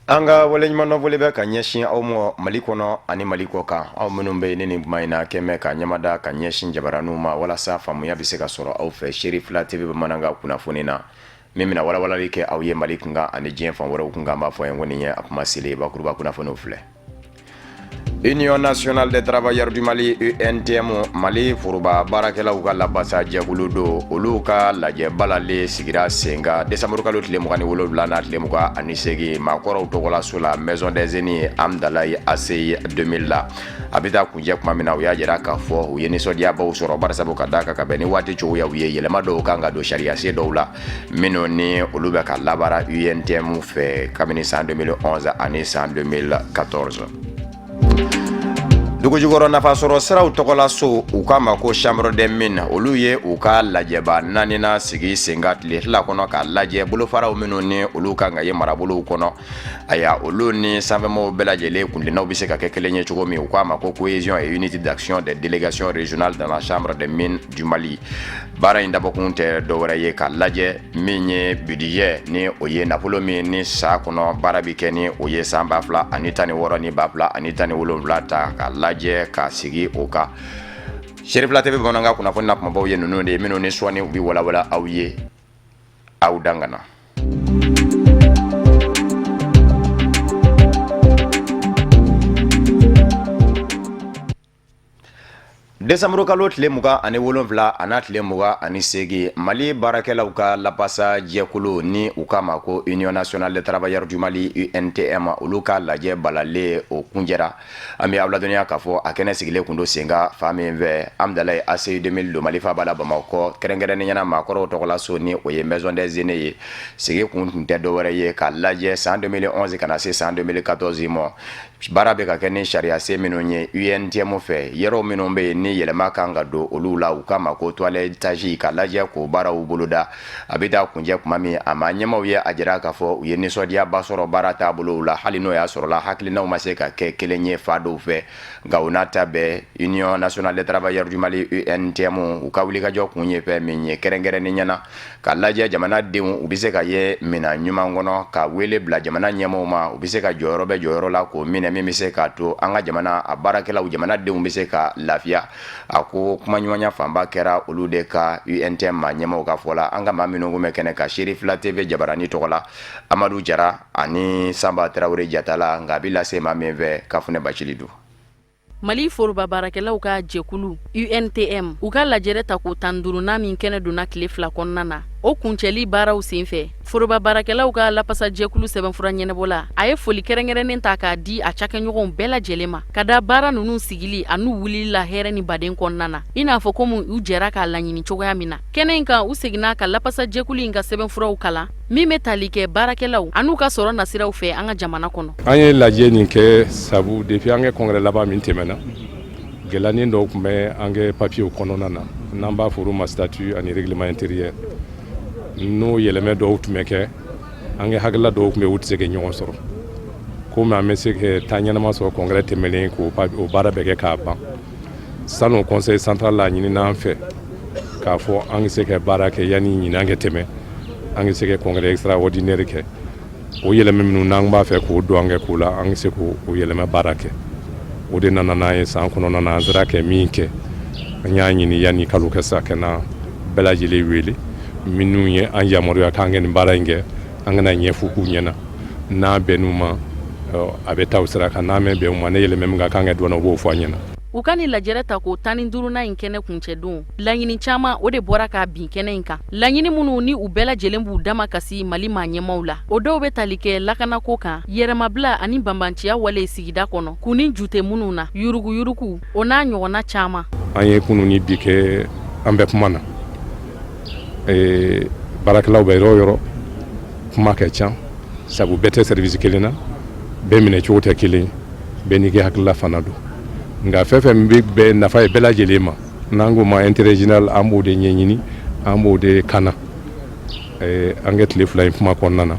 Anga wale ɲuman wale bɛ ka ɲɛsin aw ma Mali kɔnɔ ani Mali kɔ kan aw minnu bɛ ne ni kuma in na kɛmɛ ka ɲɛmada ka ɲɛsin jabaraniw ma walasa faamuya bɛ se ka sɔrɔ aw fɛ Seri Fila TV bamanankan kunnafoni na min bɛna walawalali kɛ aw ye Mali kunkan ani diɲɛ fan wɛrɛw kunkan b'a fɔ yan ko nin ye a kuma selen bakuruba kunnafoniw filɛ. Union nationale des travailleurs du Mali UNTM Mali foroba baarakɛlaw ka labasa jɛkulu do olu ka lajɛ balale sigira senga décembre kalo tile 27 na tile 28 maakɔrɔw tɔgɔla so la Maison des Aînés Amdalaye ACI 2000 la a bɛ taa kunjɛ kuma min na u y'a jira k'a fɔ u ye nisɔndiyabaw sɔrɔ barisabu ka da ka bɛn ni waati cogoya u ye yɛlɛma dɔw kan ka don sariya sen dɔw la minnu ni olu bɛ ka labara UNTM fɛ kabini san 2011 ani san 2014. Dugujukɔrɔ nafasɔrɔ siraw tɔgɔla so u k'a ma ko chambre des mines olu ye u ka lajɛba naanina sigi senga tile fila kɔnɔ ka lajɛ bolofaraw minnu ni olu kan ka ye marabolow kɔnɔ aya olu ni sanfɛmɔgɔw bɛɛ lajɛlen kundennaw bɛ se ka kɛ kelen ye cogo min u k'a ma ko cohésion et unité d'action des délégations régionales dans la chambre des mines du Mali baara in dabɔkun tɛ dɔwɛrɛ ye ka lajɛ min ye budget ni o ye nafolo min ni sa kɔnɔ baara bi kɛ ni o ye san 2016 ni 2017 ta ka lajɛ ka sigi o kan. Seri Fila TV bamanankan kunnafoni na kumabaw ye ninnu de ye minnu ni sɔnni u bi walawala aw ye aw dangana. Décembre kalo tile 27 ana tile 28 Mali baarakɛlaw ka lapasa jɛkulu ni u k'a ma ko Union nationale des travailleurs du Mali UNTM olu ka lajɛ balale o kunjɛra an bɛ aw ladɔnniya k'a fɔ a kɛnɛ sigilen kun do senga fa min fɛ Amdalaye ACI 2000 do Mali faaba la Bamakɔ kɛrɛnkɛrɛnnenya maakɔrɔw tɔgɔla so ni o ye Maison des Aînés ye sigi kun tɛ dɔwɛrɛ ye ka lajɛ san 2011 kana se san 2014 ma baara bɛ ka kɛ ni sariya sen minnu ye UNTM fɛ yɔrɔ minnu bɛ yen ni yɛlɛma kan ka don olu la u k'a ma ko toilettage ka lajɛ k'o baaraw boloda a bɛ taa kunjɛ kuma min a ma ɲɛmaw ye a jira k'a fɔ u ye nisɔndiyaba sɔrɔ baara taabolow la hali n'o y'a sɔrɔla hakilinaw ma se ka kɛ kelen ye fa dɔw fɛ nka u n'a ta bɛɛ Union nationale des travailleurs du Mali UNTM u ka wulikajɔ kun ye fɛn min ye kɛrɛnkɛrɛnnen ɲɛna ka lajɛ jamanadenw u bɛ se ka ye minɛn ɲuman kɔnɔ ka wele bila jamana ɲɛmaw ma u bɛ se ka jɔyɔrɔ bɛ jɔyɔrɔ la k'o minɛ min bɛ se k'a to an ka jamana a baarakɛlaw jamanadenw bɛ se ka lafiya a ko kuma ɲɔgɔnya fanba kɛra olu de ka UNTM ma ɲɛmaw ka fɔ la an ka maa minnu kun bɛ kɛnɛ ka Seri Fila TV jabarani tɔgɔ la Amadu Jara ani Sanba Tarawele Jatala nka a bɛ lase maa min fɛ Kafunɛ Bacili do. Mali foroba baarakɛlaw ka jɛkulu UNTM u ka lajɛrɛ ta ko 15 min kɛnɛ donna tile 2 kɔnɔna na o kuncɛli baaraw senfɛ foroba baarakɛlaw ka lapasa jɛkulu sɛbɛnfura ɲɛnabɔla a ye foli kɛrɛnkɛrɛnnen ta k'a di a cakɛɲɔgɔnw bɛɛ lajɛlen ma ka da baara ninnu sigili a n'u wulili la hɛrɛ ni baden kɔnɔna na i n'a fɔ komi u jɛra k'a laɲini cogoya min na kɛnɛ in kan u seginna ka lapasa jɛkulu in ka sɛbɛnfuraw kalan min bɛ tali kɛ baarakɛlaw an'u ka sɔrɔ nasiraw fɛ an ka jamana kɔnɔ. An ye lajɛ nin kɛ sabu depuis an kɛ congrès laban min tɛmɛna gɛlɛyani dɔw tun bɛ an kɛ papiyew kɔnɔna na n'an b'a fɔ ma statut ani règlement intérieur n'o yɛlɛmɛ dɔw tun bɛ kɛ an kɛ hakilila dɔw tun bɛ u tɛ se ka ɲɔgɔn sɔrɔ komi an bɛ se ka taa ɲɛnama sɔrɔ congrès tɛmɛnen k'o baara bɛɛ kɛ k'a ban sani o conseil central la ɲini n'an fɛ k'a fɔ an ka se ka baara kɛ yanni ɲinan ka tɛmɛ an ka se ka congrès extraordinaire kɛ o yɛlɛmɛ minnu n'an b'a fɛ k'o don an kɛ k'o la an ka se k'o yɛlɛmɛ baara kɛ o de nana n'an ye san kɔnɔna na an sera kɛ min kɛ an y'a ɲini yanni kalo kɛ sa ka na bɛɛ lajɛlen wele minnu ye an yamaruya k'an kɛ nin baara in kɛ an kana ɲɛfɔ k'u ɲɛna n'a bɛnn'u ma a bɛ taa o sira kan n'a mɛn bɛn u ma ne yɛlɛmɛ min ka kan ka dɔn o b'o fɔ an ɲɛna. U ka ni lajɛrɛ ta ko 15nan in kɛnɛ kuncɛ don laɲini caman o de bɔra k'a bin kɛnɛ in kan laɲini minnu ni u bɛɛ lajɛlen b'u dama kasi Mali maa ɲɛmaw la o dɔw bɛ tali kɛ lakanako kan yɛrɛmabila ani banbanciya wale sigida kɔnɔ k'u ni ju tɛ minnu na yuruguyurugu o n'a ɲɔgɔnna caman. An ye kunun ni bi kɛ an bɛ kuma na baarakɛlaw bɛ yɔrɔ o yɔrɔ kuma ka ca sabu bɛɛ tɛ service kelen na bɛɛ minɛ cogo tɛ kelen bɛɛ n'i ka hakilila fana don nka fɛn fɛn bɛ bɛɛ nafa ye bɛɛ lajɛlen ma n'an ko ma intérêt général an b'o de ɲɛɲini an b'o de kana an kɛ tile 2 in kuma kɔnɔna na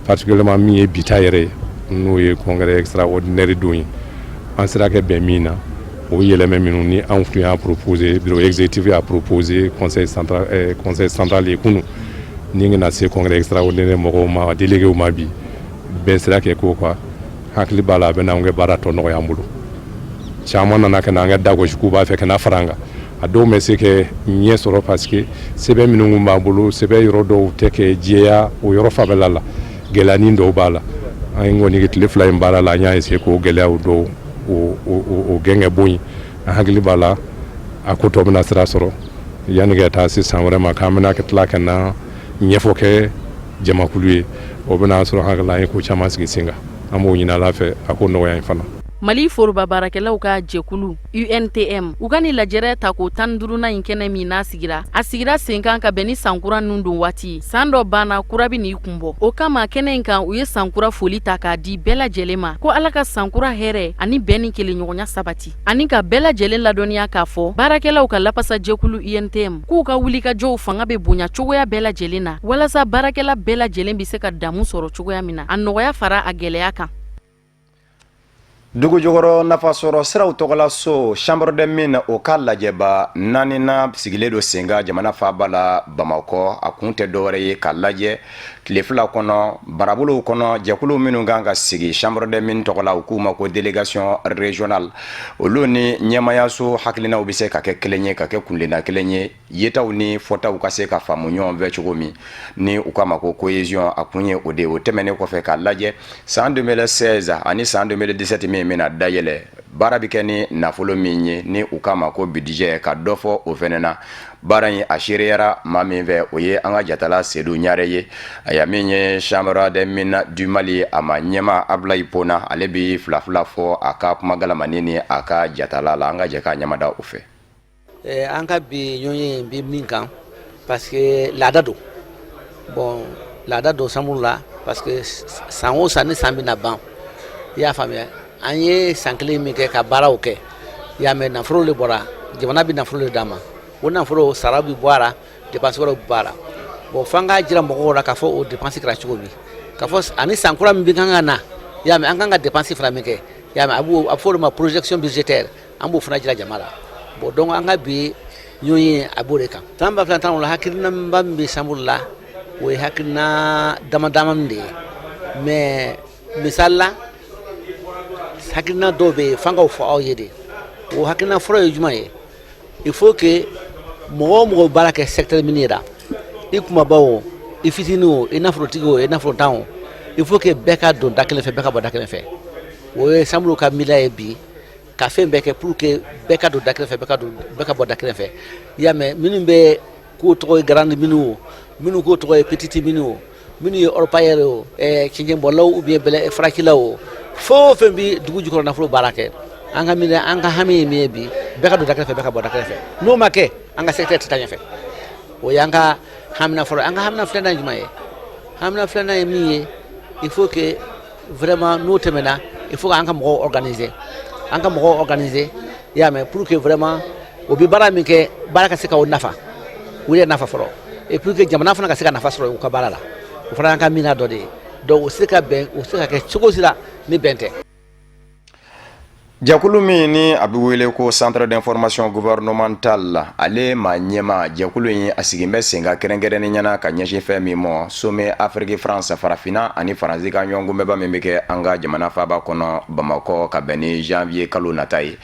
particulièrement min ye bita yɛrɛ ye n'o ye congrès extraordinaire don ye an sera kɛ bɛn min na o yɛlɛmɛ minnu ni anw tun y'a proposé bureau exécutif y'a proposé conseil central ye kunun ni ka na se congrès extraordinaire mɔgɔw ma déléguéw ma bi bɛnsira kɛ ko quoi hakili b'a la a bɛ na an kɛ baara tɔ nɔgɔya an bolo caman nana ka na an ka dagosi k'u b'a fɛ ka na fara an kan a dɔw bɛ se kɛ ɲɛ sɔrɔ parce que sɛbɛn minnu kun b'an bolo sɛbɛn yɔrɔ dɔw tɛ kɛ jɛya o yɔrɔ fanfɛla la gɛlɛyanin dɔw b'a la an ye kɔni tile 2 in baara la an y'a essayer k'o gɛlɛyaw dɔw o gɛngɛ bɔ yen an hakili b'a la a ko tɔ bɛna sira sɔrɔ yanni ka taa se san wɛrɛ ma k'an bɛna tila ka na ɲɛfɔ kɛ jamakulu ye o bɛna sɔrɔ hakili la an ye ko caman sigi sen kan an b'o ɲini Ala fɛ a ko nɔgɔya in fana. Mali foroba baarakɛlaw ka jɛkulu UNTM u ka ni lajɛrɛ ta ko 15nan in kɛnɛ min n'a sigira a sigira sen kan ka bɛn ni sankura ninnu don waati san dɔ banna kura bɛ n'i kunbɔ o kama kɛnɛ in kan u ye sankura foli ta k'a di bɛɛ lajɛlen ma ko Ala ka sankura hɛrɛ ani bɛn ni kelenɲɔgɔnya sabati ani ka bɛɛ lajɛlen ladɔnniya k'a fɔ baarakɛlaw ka lapasa jɛkulu UNTM k'u ka wulikajɔw fanga bɛ bonya cogoya bɛɛ lajɛlen na walasa baarakɛla bɛɛ lajɛlen bɛ se ka damu sɔrɔ cogoya min na a nɔgɔya fara a gɛlɛya kan. Dugu jukɔrɔ nafasɔrɔ siraw tɔgɔla so chambre de mine o ka lajɛba naaninan sigilen do senga jamana faaba la Bamakɔ a kun tɛ dɔwɛrɛ ye ka lajɛ tile 2 kɔnɔ barabolow kɔnɔ jɛkulu minnu kan ka sigi chambre de mine tɔgɔla u k'u ma ko délégation régionale olu ni ɲɛmayaso hakilinaw bɛ se ka kɛ kelen ye ka kɛ kunlenna kelen ye yetaw ni fɔtaw ka se ka faamu ɲɔgɔn fɛ cogo min ni u k'a ma ko cohésion a kun ye o de o tɛmɛnen kɔfɛ ka lajɛ san 2016 ani san 2017 min bɛna dayɛlɛ baara bɛ kɛ ni nafolo min ye ni u k'a ma ko budget ka dɔ fɔ o fɛnɛ na baara in a sereyara maa min fɛ o ye an ka jatala Seydou Ɲare ye a ya min ye chambre des mines du Mali a ma ɲɛma Ablaye Pona ale bɛ fila fɔ a ka kuma galamani ni a ka jatala la an ka jɛ k'a ɲamada o fɛ. An ka bi ɲɔgɔn bi min kan parce que laada don bon laada don samuru la parce que san o san ni san bɛna ban i y'a faamuya an ye san kelen min kɛ ka baaraw kɛ i y'a mɛn nafolo de bɔra jamana bɛ nafolo de d'a ma o nafolo sara bɛ bɔ a la dépense wɛrɛw bɛ bɔ a la bon f'an k'a jira mɔgɔw la k'a fɔ o dépense kɛra cogo min k'a fɔ ani san kura min bɛ kan ka na i y'a mɛn an kan ka dépense fana min kɛ i y'a mɛn a bɛ fɔ o de ma projection budgétaire an b'o fana jira jama la bon donc an ka bi ɲɔgɔn ye a b'o de kan tan ba fila tan la hakilinaba min bɛ samuru la o ye hakilina dama dama min de ye mais misali la hakilina dɔw bɛ yen f'an k'o fɔ aw ye de o hakilina fɔlɔ ye jumɛn ye il faut que mɔgɔ o mɔgɔ baara kɛ secteur minier la i kumaba o i fitinin o i nafolotigi o i nafolotan o il faut que bɛɛ ka don da kelen fɛ bɛɛ ka bɔ da kelen fɛ o ye samuru ka miliya ye bi ka fɛn bɛɛ kɛ pour que bɛɛ ka don da kelen fɛ bɛɛ ka bɔ da kelen fɛ i y'a mɛn minnu bɛ k'o tɔgɔ ye grande mine o minnu k'o tɔgɔ ye petite mine o minnu ye orpailleur o cɛncɛnbɔlaw ou bien farakilaw o fɛn o fɛn bɛ dugu jukɔrɔ nafolo baara kɛ an ka minɛ an ka hami ye min ye bi bɛɛ ka don da kelen fɛ bɛɛ ka bɔ da kelen fɛ n'o ma kɛ an ka secteur tɛ taa ɲɛfɛ o y'an ka hamina fɔlɔ an ka hamina filanan ye jumɛn ye hamina filanan ye min ye il faut que vraiment n'o tɛmɛna il faut que an ka mɔgɔw organiser an ka mɔgɔw organiser i y'a mɛn pour que vraiment o bɛ baara min kɛ baara ka se ka o nafa o de nafa fɔlɔ et pour que jamana fana ka se ka nafa sɔrɔ u ka baara la o fana y'an ka mina dɔ de ye donc o se ka bɛn o se ka kɛ cogo si la ni bɛn tɛ. Jɛkulu min ni a bɛ wele ko centre d'information gouvernementale ale ma ɲɛma jɛkulu in a sigin bɛ sen ka kɛrɛnkɛrɛnnen ɲɛna ka ɲɛsin fɛn min mɔ sommet Afrique France farafinna ani Faransi ka ɲɔgɔnkunbɛba min bɛ kɛ an ka jamana faaba kɔnɔ Bamakɔ ka bɛn ni janvier kalo nata ye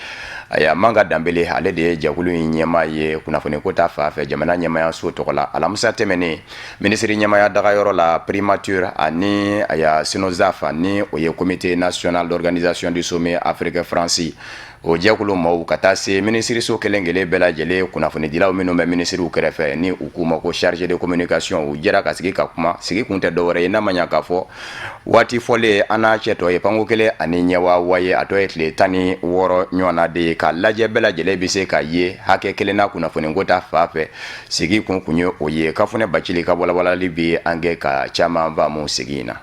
aya Manga Dambele ale de ye jɛkulu in ɲɛma ye kunnafoni ko ta fan fɛ jamana ɲɛmayaso tɔgɔ la alamisa tɛmɛnen ministre ɲɛmaya dagayɔrɔ la primature ani aya Sinozaf ni o ye comité national d'organisation du sommet Afrique France o jɛkulu maaw ka taa se ministriso kelen-kelen bɛɛ lajɛlen kunnafonidilaw minnu bɛ ministriw kɛrɛfɛ ni u k'u ma ko chargé de communication u jɛra ka sigi ka kuma sigi kun tɛ dɔwɛrɛ ye n'a ma ɲa k'a fɔ waati fɔlen an n'a cɛ tɔ ye panko kelen ani ɲɛwa ye a tɔ ye tile 16 ɲɔgɔnna de ye ka lajɛ bɛɛ lajɛlen bɛ se ka ye hakɛ kelen na kunnafoniko ta fan fɛ sigi kun ye o ye Kafunɛ Bacili ka walawalali bɛ an kɛ ka caman faamu sigi in na.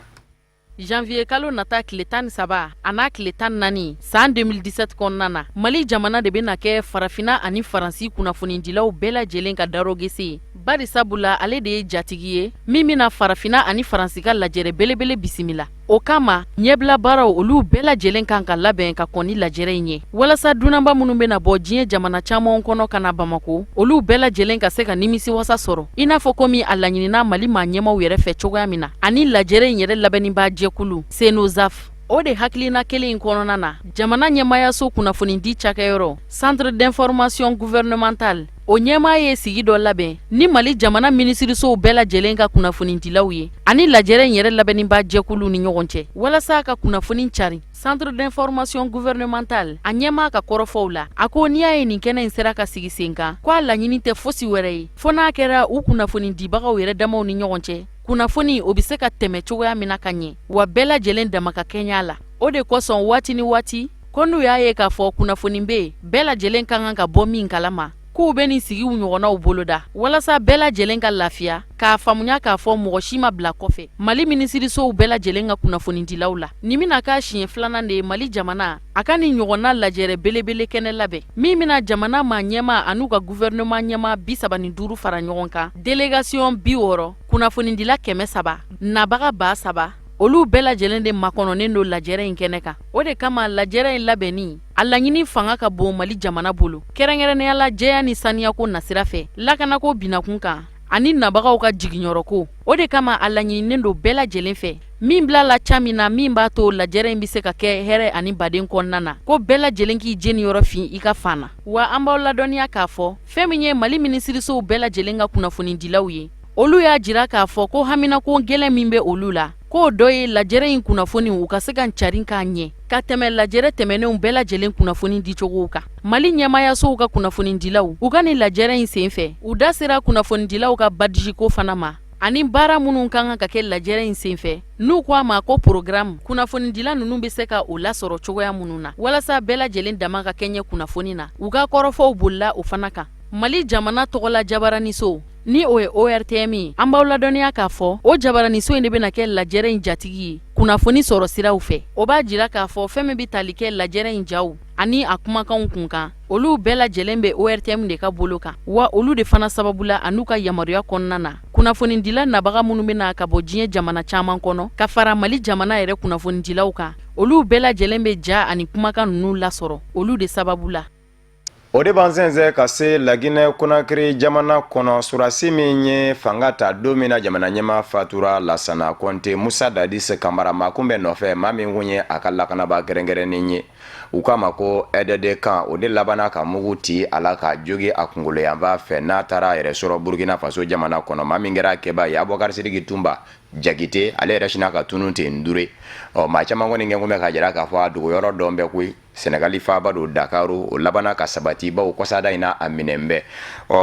Janvier kalo nata tile 13 a n'a tile 14 san 2017 kɔnɔna na Mali jamana de bɛna kɛ farafina ani Faransi kunnafonidilaw bɛɛ lajɛlen ka darogese bari sabula ale de ye jatigi ye min bɛna farafina ani Faransi ka lajɛrɛ belebele bisimila o kama ɲɛbila baaraw olu bɛɛ lajɛlen kan ka labɛn ka kɔni lajɛrɛ in ye walasa dunanba minnu bena bɔ diɲɛ jamana caaman kɔnɔ ka na Bamako olu bɛɛ lajɛlen ka se ka nimisi wasa sɔrɔ i n'a fɔ komi a laɲinina Mali maa ɲɛmaw yɛrɛ fɛ cogoya min na ani lajɛrɛ in yɛrɛ labɛnniba jɛkulu Senozaf. O de hakilina kelen in kɔnɔna na jamana ɲɛmayaso kunnafoni di cakɛyɔrɔ Centre d'information gouvernementale o ɲɛmaa ye sigi dɔ labɛn ni Mali jamana minisirisow bɛɛ lajɛlen ka kunnafoni dilaw ye ani lajɛrɛ in yɛrɛ labɛnniba jɛkulu ni ɲɔgɔn cɛ walasa ka kunnafoni cari. Centre d'information gouvernementale a ɲɛmaa ka kɔrɔfɔw la a ko n'i y'a ye nin kɛnɛ in sera ka sigi sen kan ko a laɲini tɛ fosi wɛrɛ ye fɔ n'a kɛra u kunnafoni dibagaw yɛrɛ damaw ni ɲɔgɔn cɛ kunnafoni o be se ka tɛmɛ cogoya min na ka ɲɛ wa bɛɛ lajɛlen dama ka kɛɲa la. O de kosɔn waati ni waati ko n'u y'a ye k'a fɔ kunnafoni be bɛɛ lajɛlen ka kan ka bɔ min kalama k'u be nin sigiw ɲɔgɔnnaw boloda walasa bɛɛ lajɛlen ka lafiya k'a faamuya k'a fɔ mɔgɔ si ma bila kɔfɛ Mali minisirisow bɛɛ lajɛlen ka kunnafoni dilaw la. Ni bena k'a siɲɛ filanan de ye Mali jamana a ka nin ɲɔgɔnna lajɛrɛ belebele kɛnɛ labɛn min bena jamana maa ɲɛma an'u ka gouvernement ɲɛma 35 fara ɲɔgɔn kan délégation 60 kunnafonidila 300 nabaga 3,000 olu bɛɛ lajɛlen de makɔnɔnen do lajɛrɛ in kɛnɛ kan. O de kama lajɛrɛ in labɛnni a laɲini fanga ka bon Mali jamana bolo kɛrɛnkɛrɛnnenya la jɛya ni saniyako nasira fɛ lakanako binakun kan ani nabagaw ka jiginyɔrɔko. O de kama a laɲininen do bɛɛ lajɛlen fɛ min bila la ca min na min b'a to lajɛrɛ in be se ka kɛ hɛrɛ ani baden kɔnɔna na ko bɛɛ lajɛlen k'i jeniyɔrɔ fin i ka fan na. Wa an b'aw ladɔnniya k'a fɔ fɛn min ye Mali minisirisow bɛɛ lajɛlen ka kunnafonidilaw ye olu y'a jira k'a fɔ ko haminako gɛlɛn min be olu la k'o dɔ ye lajɛrɛ in kunnafoni u ka se ka carin k'a ɲɛ ka tɛmɛ lajɛrɛ tɛmɛnenw bɛɛ lajɛlen kunnafoni dicogow kan. Mali ɲɛmayasow ka kunnafonidilaw u ka ni lajɛrɛ in sen fɛ u da sera kunnafonidilaw ka badijiko fana ma ani baara minnu kan ka kɛ lajɛrɛ in sen fɛ n'u ko a ma ko programme kunnafonidila ninnu be se ka o lasɔrɔ cogoya minnu na walasa bɛɛ lajɛlen dama ka kɛɲɛ kunnafoni na u ka kɔrɔfɔw bolila o fana kan. Mali jamana tɔgɔla jabaraniso ni o ye ORTM ye an b'aw ladɔnniya k'a fɔ o jabaraniso in de bena kɛ lajɛrɛ in jatigi ye kunnafoni sɔrɔ siraw fɛ. O b'a jira k'a fɔ fɛn min be tali kɛ lajɛrɛ in jaw ani a kumakanw kun kan olu bɛɛ lajɛlen be ORTM de ka bolo kan wa olu de fana sababula an'u ka yamaruya kɔnɔna na kunnafonidila nabaga minnu bena ka bɔ diɲɛ jamana caaman kɔnɔ ka fara Mali jamana yɛrɛ kunnafonidilaw kan olu bɛɛ lajɛlen be ja ani kumakan nunu lasɔrɔ olu de sababula. O de b'an sɛnsɛn ka se Laginɛ Konakiri jamana kɔnɔ surasi min ye fanga ta don min na jamana ɲɛma fatura Lasana Kɔnte Musa Dadis Kamara ma kun bɛ nɔfɛ maa min kun ye a ka lakanaba kɛrɛnkɛrɛnnen ye u k'a ma ko EDD kan o de labanna ka mugu ci a la ka jogi a kunkolo yanfan fɛ n'a taara a yɛrɛ sɔrɔ Burkina Faso jamana kɔnɔ maa min kɛra kɛba ye Abubakar Sidiki Tumba Jakite ale yɛrɛ sina ka tunu ten Ndure maa caman kɔni kɛ kun bɛ ka jira k'a fɔ a dogo yɔrɔ dɔn bɛ koyi Senegali faaba do Dakaru o labanna ka sabati baw kɔsada in na a minɛn bɛɛ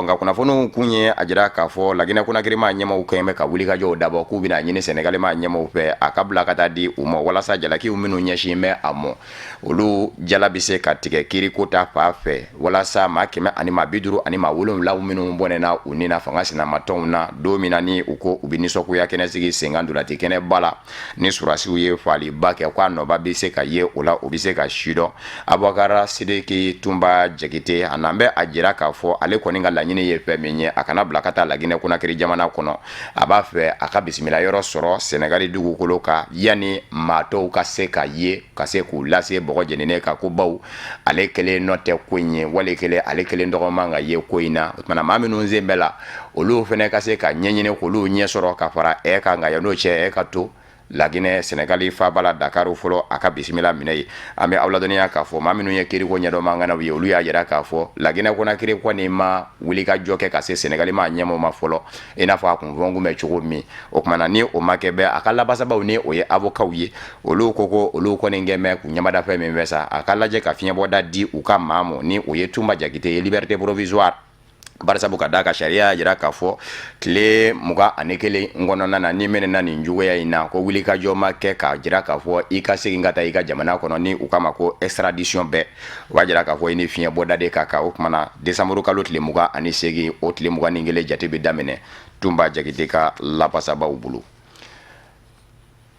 nka kunnafoniw kun ye a jira k'a fɔ Laginɛ Konakiri maa ɲɛmaw kɛn bɛ ka wulikajɔw dabɔ k'u bɛna ɲini Senegali maa ɲɛmaw fɛ a ka bila ka taa di u ma walasa jalakiw minnu ɲɛsin bɛ a mɔ olu jala bɛ se ka tigɛ kiiriko ta fan fɛ walasa maa 100 ani maa 50 ani maa 70 minnu bɔnɛna u ni na fanga sinamatɔnw na don min na ni u ko u bɛ nisɔngoya kɛnɛ sigi senkan dolati kɛnɛ ba la ni surasiw ye faliba kɛ k'a nɔba bɛ se ka ye o la o bɛ se ka sidɔn Abubakar Sidiki Tumba Jakite a n'an bɛ a jira k'a fɔ ale kɔni ka laɲini ye fɛn min ye a kana bila ka taa Laginɛ Konakiri jamana kɔnɔ a b'a fɛ a ka bisimila yɔrɔ sɔrɔ Senegali dugukolo kan yanni maa tɔw ka se ka ye ka se k'u lase bɔgɔ jeninen kan ko baw ale kelen nɔ tɛ ko in ye wali kelen ale kelen dɔgɔman ka ye ko in na o tumana maa minnu sen bɛ la olu fɛnɛ ka se ka ɲɛɲini k'olu ɲɛ sɔrɔ ka fara kan nka yan'o cɛ ka to Laginɛ Senegali faabala Dakaru fɔlɔ a ka bisimila minɛ ye an bɛ aw ladɔnniya k'a fɔ maa minnu ye kiiriko ɲɛdɔn manganaw ye olu y'a jira k'a fɔ Laginɛ Konakiri kɔni ma wuli ka jɔ kɛ ka se Senegali maa ɲɛmaaw ma fɔlɔ i n'a fɔ a kun fɔ kun bɛ cogo min o kumana ni o ma kɛ bɛ a ka labasabaw ni o ye avocaw ye olu ko olu kɔni kɛ mɛ k'u ɲɛmada fɛn min fɛ sa a ka lajɛ ka fiɲɛbɔda di u ka maa mɔ ni o ye Tumba Jakite ye liberté provisoire barisabu ka da ka sariya jira k'a fɔ tile 21 nkɔnɔna na ni mɛnɛna nin juguya in na ko wulikajɔ ma kɛ k'a jira k'a fɔ i ka segin ka taa i ka jamana kɔnɔ ni u k'a ma ko extradition bɛɛ o b'a jira k'a fɔ i ni fiɲɛ bɔda de ka kan o kumana desanburu kalo tile 28 o tile 21 jate bɛ daminɛ Tumba Jakite ka lapasabaw bolo.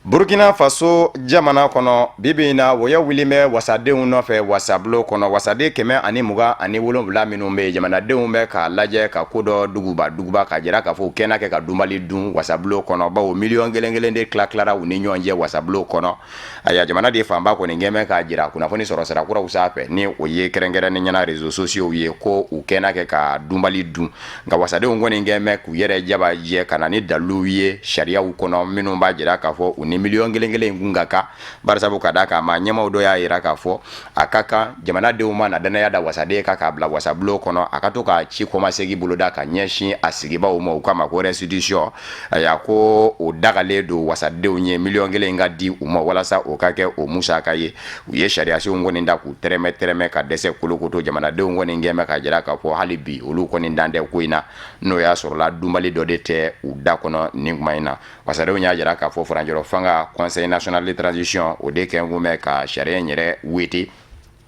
Burkina Faso jamana kono bibina woya wilime wasadenw nɔfɛ wasablo kono wasade kɛmɛ ani muga ani wolonwula minnu bɛ jamanadenw bɛ ka lajɛ ka kodɔ duguba ka jira ka fɔ kɛnɛ kɛ ka dumali dun wasablo kono bawo miliyɔn kelen de tila u ni ɲɔgɔn cɛ wasablo kono aya jamana de fanba kɔni gɛmɛ ka jira kunnafoni sɔrɔ sira kuraw sanfɛ ni o ye kɛrɛnkɛrɛnnen ɲɛna réseaux sociaux ye ko u kɛnɛ kɛ ka dumali dun nka wasadenw kɔni gɛmɛ k'u yɛrɛ jaba jɛ ka na ni dalilu ye sariyaw kɔnɔ minnu b'a jira ka fɔ u ni miliyɔn kelen kun ka kan barisabu ka da kan maa ɲɛmaw dɔ y'a yira k'a fɔ a ka kan jamanadenw ma na danaya da wasaden ka k'a bila wasabulon kɔnɔ a ka to ka ci kɔmasegi boloda ka ɲɛsin a sigibaw ma u k'a ma ko restitution a ko o dagalen don wasadenw ye miliyɔn kelen ka di u ma walasa o ka kɛ o musaka ye u ye sariyasenw kɔni da k'u tɛrɛmɛ ka dɛsɛ kolokoto jamanadenw kɔni gɛnmɛ ka jira k'a fɔ hali bi olu kɔni dan tɛ ko in na n'o y'a sɔrɔla dunbali dɔ de tɛ u da kɔnɔ nin kuma in na wasadenw y'a jira k'a fɔ Faranjɔrɔ fanga Conseil national de transition o de kɛn kun bɛ ka sariya in yɛrɛ wete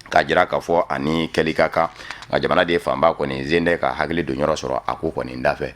ka jira k'a fɔ ani kɛli ka kan nka jamana de fanba kɔni zende ka hakili don yɔrɔ sɔrɔ a ko kɔni da fɛ.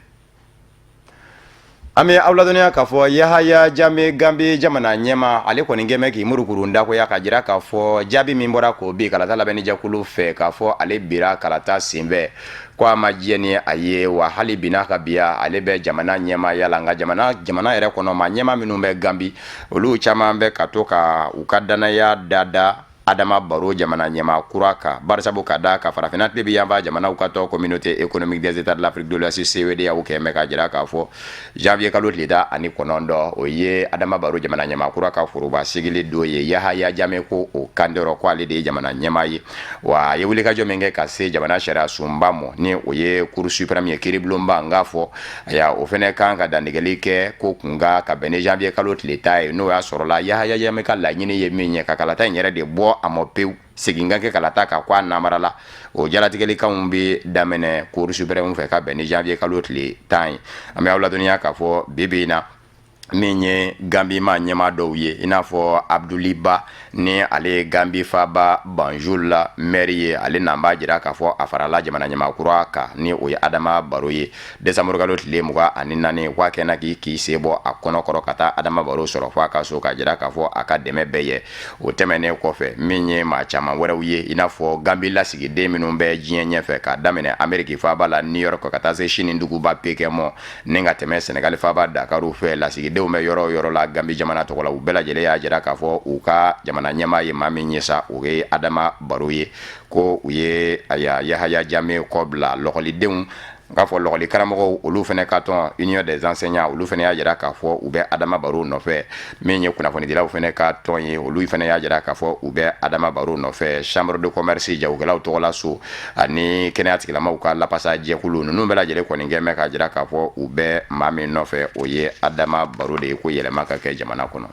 An bɛ aw ladɔnniya k'a fɔ Yahaya Jame Gambi jamana ɲɛma ale kɔni gɛmɛ k'i murukuru ndakoya ka jira k'a fɔ jaabi min bɔra k'o bi kalata labɛnni jɛkulu fɛ k'a fɔ ale bira kalata senfɛ ko a ma diɲɛ ni a ye wa hali bi n'a ka biya ale bɛ jamana ɲɛmaaya la nka jamana yɛrɛ kɔnɔ maa ɲɛma minnu bɛ Gambi olu caman bɛ ka to ka u ka danaya dada Adama Barrow jamana ɲɛma kura kan barisabu ka da ka farafinna tile bi yanfa jamanaw ka tɔn communauté économique des états de l'Afrique de l'Ouest CEDEAO kɛmɛ ka jira k'a fɔ janvier kalo tile 19 o ye Adama Barrow jamana ɲɛma kura ka foroba sigili do ye Yahaya Jame ko o kandɔrɔ ko ale de ye jamana ɲɛma ye wa ye wulikajɔ min kɛ ka se jamana sariya sunba mɔ ni o ye Cour suprême ye kiiribulonba nka fɔ aya o fɛnɛ kan ka dantigɛli kɛ ko kunga ka bɛn ni janvier kalo tile 10 ye n'o y'a sɔrɔla Yahaya Jame ka laɲini ye min ye ka kalata in yɛrɛ de bɔ a ma pewu segin ka kɛ kalata ka ko a namarala o jalatigɛlikanw bɛ daminɛ Cour suprême fɛ ka bɛn ni janvier kalo tile 10 ye an bɛ aw ladɔnniya k'a fɔ bibi in na min ye Gambi ma ɲɛma dɔw ye i n'a fɔ Abdouli Ba ni ale ye Gambi faba Banjul la maire ye ale n'an b'a jira k'a fɔ a farala jamana ɲɛmakura kan ni o ye Adama Barrow ye décembre kalo tile 24 k'a kɛnɛ k'i sen bɔ a kɔnɔkɔrɔ ka taa Adama Barrow sɔrɔ fɔ a ka so ka jira k'a fɔ a ka dɛmɛ bɛɛ ye o tɛmɛnen kɔfɛ min ye maa caman wɛrɛw ye i n'a fɔ Gambi lasigiden minnu bɛ diɲɛ ɲɛfɛ ka daminɛ Amérique faba la New York ka taa se Chine duguba Pékin mɔ ni ka tɛmɛ Sénégal faba Dakaru fɛ lasigiden bɛ yɔrɔ o yɔrɔ la Gambi jamana tɔgɔ la u bɛɛ lajɛlen y'a jira k'a fɔ u ka jamana ɲɛmaa ye maa min ɲɛ sa o ye Adama Barrow ye ko u ye Yahaya Jame kɔ bila lɔgɔlidenw k'a fɔ lɔgɔli karamɔgɔw olu fɛnɛ ka tɔn Union des enseignants olu fɛnɛ y'a jira k'a fɔ u bɛ Adama Barrow nɔfɛ min ye kunnafonidilaw fɛnɛ ka tɔn ye olu fɛnɛ y'a jira k'a fɔ u bɛ Adama Barrow nɔfɛ chambre de commerce jagokɛlaw tɔgɔla so ani kɛnɛya tigilamaw ka lapasa jɛkulu ninnu bɛɛ lajɛlen kɔni gɛmɛ k'a jira k'a fɔ u bɛ maa min nɔfɛ o ye Adama Barrow de ye ko yɛlɛma ka kɛ jamana kɔnɔ.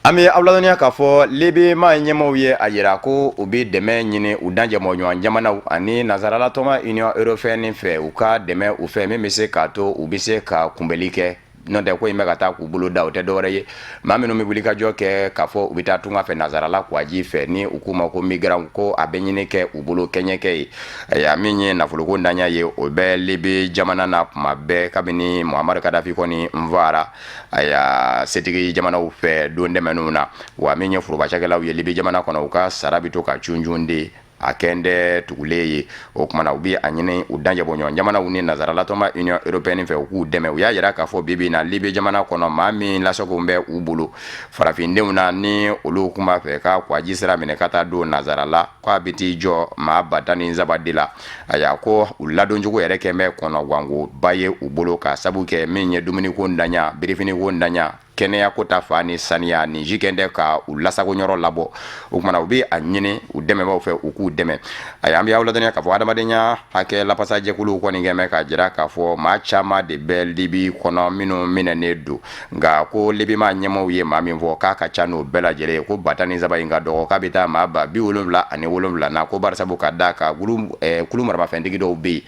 An bɛ aw ladɔnniya k'a fɔ Libi maa ɲɛmaw ye a jira ko u bɛ dɛmɛ ɲini u danjɛmɔɲɔgɔn jamanaw ani nansaralatɔma Union européenne fɛ u ka dɛmɛ u fɛ min bɛ se k'a to u bɛ se ka kunbɛli kɛ n'o tɛ ko in bɛ ka taa k'u bolo da o tɛ dɔwɛrɛ ye maa minnu bɛ wuli ka jɔ kɛ k'a fɔ u bɛ taa tunga fɛ nansarala kuwaji fɛ ni u k'u ma ko migrant ko a bɛ ɲini kɛ u bolo kɛɲɛkɛ ye aya min ye nafoloko ntanya ye o bɛ Libi jamana na kuma bɛɛ kabini Muammar Gaddafi kɔni nfara aya setigi jamanaw fɛ don dɛmɛninw na wa min ye forobacakɛlaw ye Libi jamana kɔnɔ u ka sara bɛ to ka cunjun de a kɛndɛ tugulen ye o kumana u bɛ a ɲini u danjɛbɔɲɔgɔn jamanaw ni nansaralatɔma Union européenne fɛ u k'u dɛmɛ u y'a jira k'a fɔ bibi in na Libi jamana kɔnɔ maa min lasagow bɛ u bolo farafindenw na ni olu kun b'a fɛ ka kuwaji sira minɛ ka taa don nansarala k'a bɛ t'i jɔ maa ba tan ni nsabadi la aya ko u ladoncogo yɛrɛ kɛ bɛ kɔnɔguwangoba ye u bolo ka sabu kɛ min ye dumuniko ntanya birifiniko ntanya kɛnɛya ko ta fa ni saniya ni jikɛndɛ ka u lasagoɲɔrɔ labɔ o kumana u bɛ a ɲini u dɛmɛbaw fɛ u k'u dɛmɛ an bɛ aw ladɔnniya k'a fɔ adamadenya hakɛ lapasa jɛkuluw kɔni kɛmɛ k'a jira k'a fɔ maa caman de bɛ Libi kɔnɔ minnu minɛnen don nka ko Libi maa ɲɛmaw ye maa min fɔ k'a ka ca n'o bɛɛ lajɛlen ye ko ba tan ni saba in ka dɔgɔ k'a bɛ taa maa ba 77 na ko barisabu ka da ka kulu maramafɛntigi dɔw bɛ yen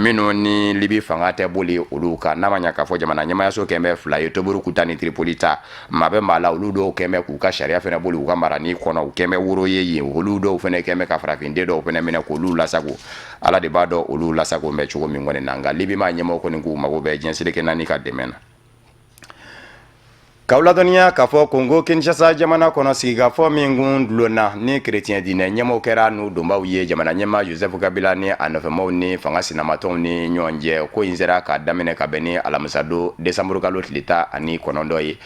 minnu ni Libi fanga tɛ boli olu kan n'a ma ɲɛ k'a fɔ jamana ɲɛmaayaso kɛmɛ 2 ye Tobruk ni Tripoli ta maa bɛ maa la olu dɔw kɛmɛ k'u ka sariya fɛnɛ boli u ka marani kɔnɔ u kɛmɛ woro ye yen olu dɔw fɛnɛ kɛmɛ ka farafinde dɔw fɛnɛ minɛ k'olu lasago ala de b'a dɔn olu lasago bɛ cogo min kɔni na nka Libi maa ɲɛmaaw kɔni k'u mago bɛ diɲɛseleke naani ka dɛmɛ na Kawladɔniya k'a fɔ Kongo Kinshasa jamana kɔnɔ sigikafɔ min kun dulonna ni chrétien diinɛ ɲɛmaaw kɛra n'u donbaw ye jamana ɲɛmaa Joseph Kabila ni a nɔfɛmaw ni fanga sinamatɔnw ni ɲɔgɔn cɛ ko in sera ka daminɛ ka bɛn ni alamisado desanburu kalo tile 19 ye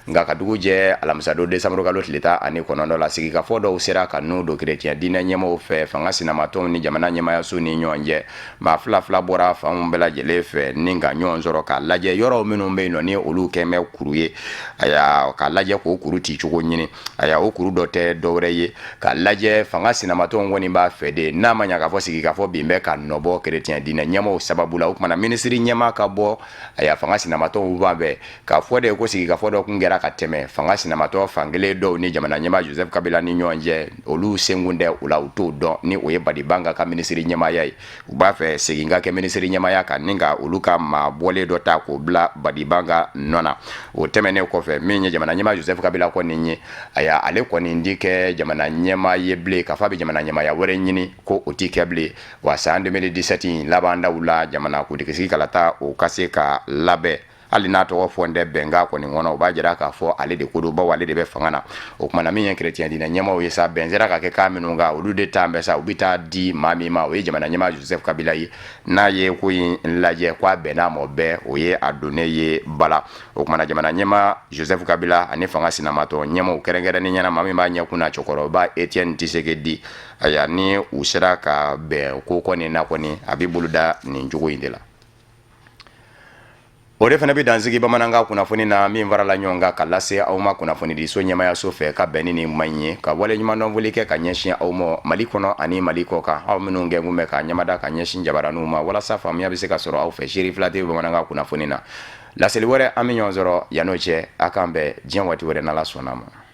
nka ka dugu jɛ alamisado desanburu kalo tile 19 la sigikafɔ dɔw sera ka n'u don chrétien diinɛ ɲɛmaaw fɛ fanga sinamatɔnw ni jamana ɲɛmaayaso ni ɲɔgɔn cɛ maa fila bɔra fanw bɛɛ lajɛlen fɛ ni ka ɲɔgɔn sɔrɔ ka lajɛ yɔrɔ minnu bɛ yen nɔ ni olu kɛmɛ kuru ye aya ka lajɛ k'o kuru ti cogo ɲini aya o kuru dɔ tɛ dɔwɛrɛ ye ka lajɛ fanga sinamatɔnw kɔni b'a fɛ de n'a ma ɲa k'a fɔ sigikafɔ bin bɛ ka nɔbɔ chrétien diinɛ ɲɛmaaw sababu la o kumana minisiri ɲɛmaa ka bɔ aya fanga sinamatɔnw b'a fɛ k'a fɔ de ko sigikafɔ dɔ kun kɛra ka tɛmɛ fanga sinamatɔ fankelen dɔw ni jamana ɲɛmaa Joseph Kabila ni ɲɔgɔn cɛ olu senkun tɛ u la u t'o dɔn ni o ye Badibanga ka minisiri ɲɛmaaya ye u b'a fɛ segin ka kɛ minisiri ɲɛmaaya kan ni ka olu ka maa bɔlen dɔ ta k'o bila Badibanga nɔ na o tɛmɛnen kɔfɛ min ye jamana ɲɛmaa Joseph Kabila kɔni ye aya ale kɔni di kɛ jamana ɲɛmaa ye bilen k'a fɔ a bɛ jamana ɲɛmaaya wɛrɛ ɲini ko o ti kɛ bilen wa san 2017 laban daw la jamana kuntigisigi kalata o ka se ka labɛn hali n'a tɔgɔ fɔ n tɛ bɛnkan kɔni kɔnɔ o b'a jira k'a fɔ ale de ko don bawo ale de bɛ fanga na o kumana min ye chrétien diinɛ ɲɛmaaw ye sa bɛn sera ka kɛ kan minnu kan olu de taa bɛ sa u bɛ taa di maa min ma o ye jamana ɲɛmaa Joseph Kabila ye n'a ye ko in lajɛ k'a bɛnn'a ma bɛɛ o ye a donnen ye bala o kumana jamana ɲɛmaa Joseph Kabila ani fanga sinamatɔ ɲɛmaaw kɛrɛnkɛrɛnnen ɲɛna maa min b'a ɲɛkun na cɛkɔrɔba Etienne Tshisekedi aya ni u sera ka bɛn ko kɔni na kɔni a bɛ boloda nin cogo in de la. O de fana bɛ dansigi bamanankan kunnafoni na min farala ɲɔgɔn kan ka lase aw ma kunnafoni di so ɲɛmaayaso fɛ ka bɛn ni man ɲi ka wale ɲuman dɔnfoli kɛ ka ɲɛsin aw ma Mali kɔnɔ ani Mali kɔ kan aw minnu kɛnkun bɛ ka ɲamada ka ɲɛsin jabaraninw ma walasa faamuya bɛ se ka sɔrɔ aw fɛ Seri Fila TV bamanankan kunnafoni na laseli wɛrɛ an bɛ ɲɔgɔn sɔrɔ yan'o cɛ a k'an bɛn diɲɛ waati wɛrɛ n'Ala sɔnn'a ma.